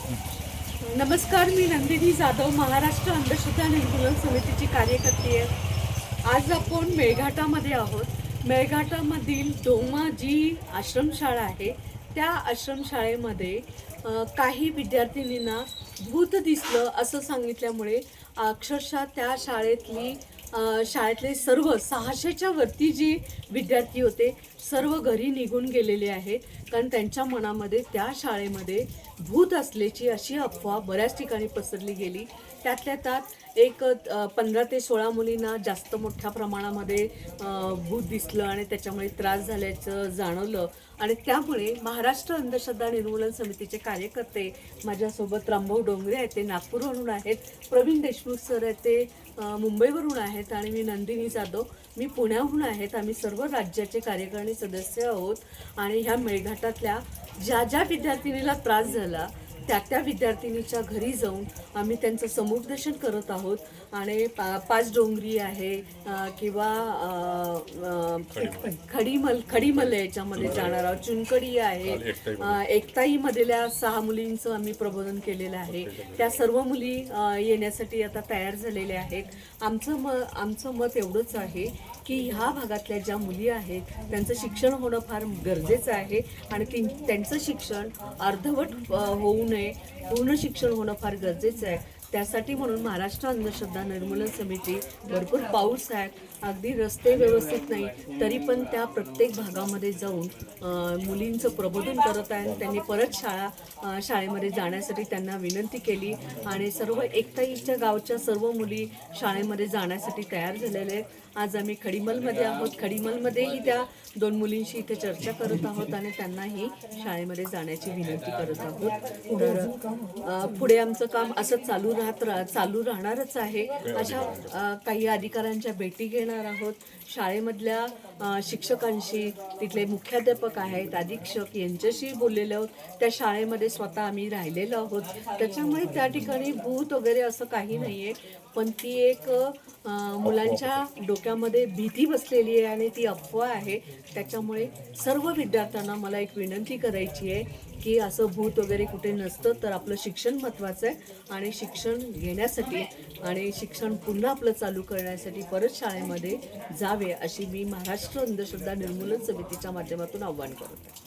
नमस्कार, मी नंदिनी जाधव, महाराष्ट्र अंधश्रद्धा निर्मूलन समितीची कार्यकर्ती आहे। आज आपण मेळघाटामध्ये आहोत। मेळघाटामधील डोमा जी आश्रमशाळा आहे, त्या आश्रमशाळेमध्ये काही विद्यार्थिनींना भूत दिसलं असं सांगितल्यामुळे अक्षरशः त्या शाळेतले सर्व 600च्या वरती जी विद्यार्थी होते सर्व घरी निघून गेलेले आहेत, कारण त्यांच्या मनामध्ये त्या शाळेमध्ये भूत असल्याची अशी अफवा बऱ्याच ठिकाणी पसरली गेली। त्यातल्या त्यात एक 15 ते 16 मुलींना जास्त मोठ्या प्रमाणामध्ये भूत दिसलं आणि त्याच्यामुळे त्रास झाल्याचं जाणवलं आणि त्यामुळे महाराष्ट्र अंधश्रद्धा निर्मूलन समितीचे कार्यकर्ते माझ्यासोबत रामभाऊ डोंगरे आहेत, ते नागपूरवरून आहेत, प्रवीण देशमुख सर आहेत, ते मुंबईवरून आहेत आणि मी नंदिनी जाधव, मी पुण्याहून आहेत। आम्ही सर्व राज्याचे कार्यकारिणी सदस्य आहोत आणि ह्या मेळघाटातल्या ज्या विद्यार्थिनीला त्रास झाला त्या विद्यार्थिनीच्या घरी जाऊन आम्ही त्यांचं समुपदेशन करत आहोत आणि पाच डोंगरी आहे किंवा खडीमल याच्यामध्ये जाणार आहोत, चुनकडी आहे, एकताईमधल्या 6 मुलींचं आम्ही प्रबोधन केलेलं आहे। त्या सर्व मुली येण्यासाठी आता तयार झालेल्या आहेत। आमचं मत एवढंच आहे की ह्या भागातल्या ज्या मुली आहेत त्यांचं शिक्षण होणं फार गरजेचं आहे आणि त्यांचं शिक्षण अर्धवट होऊ नये, पूर्ण शिक्षण होणं फार गरजेचं आहे। त्यासाठी म्हणून महाराष्ट्र अंधश्रद्धा निर्मूलन समिती, भरपूर पाऊस आहे, अगदी रस्ते व्यवस्थित नाही तरी पण त्या प्रत्येक भागामध्ये जाऊन मुलींचं प्रबोधन करत आहे। त्यांनी परत शाळेमध्ये जाण्यासाठी त्यांना विनंती केली आणि सर्व एकताईच्या गावच्या सर्व मुली शाळेमध्ये जाण्यासाठी तयार झालेले आहेत। आज आम्ही खडीमलमध्ये आहोत, खडीमलमध्येही त्या 2 मुलींशी इथे चर्चा करत आहोत आणि त्यांनाही शाळेमध्ये जाण्याची विनंती करत आहोत। तर पुढे आमचं काम असं चालू राहणारच आहे। अशा काही अधिकाऱ्यांच्या भेटी घेणार आहोत, शाळेमधल्या शिक्षकांशी, तिथले मुख्याध्यापक आहेत, अधीक्षक यांच्याशी बोललेलो आहोत। त्या शाळेमध्ये स्वतः आम्ही राहिलेलो आहोत, त्याच्यामुळे त्या ठिकाणी भूत वगैरे असं काही नाही आहे, पण ती एक मुलांच्या डोक्यामध्ये भीती बसलेली आहे आणि ती अफवा आहे। त्याच्यामुळे सर्व विद्यार्थ्यांना मला एक विनंती करायची आहे की असं भूत वगैरे कुठे नसतं, तर आपलं शिक्षण महत्त्वाचं आहे आणि शिक्षण घेण्यासाठी आणि शिक्षण पुन्हा आपलं चालू करण्यासाठी परत शाळेमध्ये जावे अशी मी महाराष्ट्र अंधश्रद्धा निर्मूलन समितीच्या माध्यमातून आवाहन करते।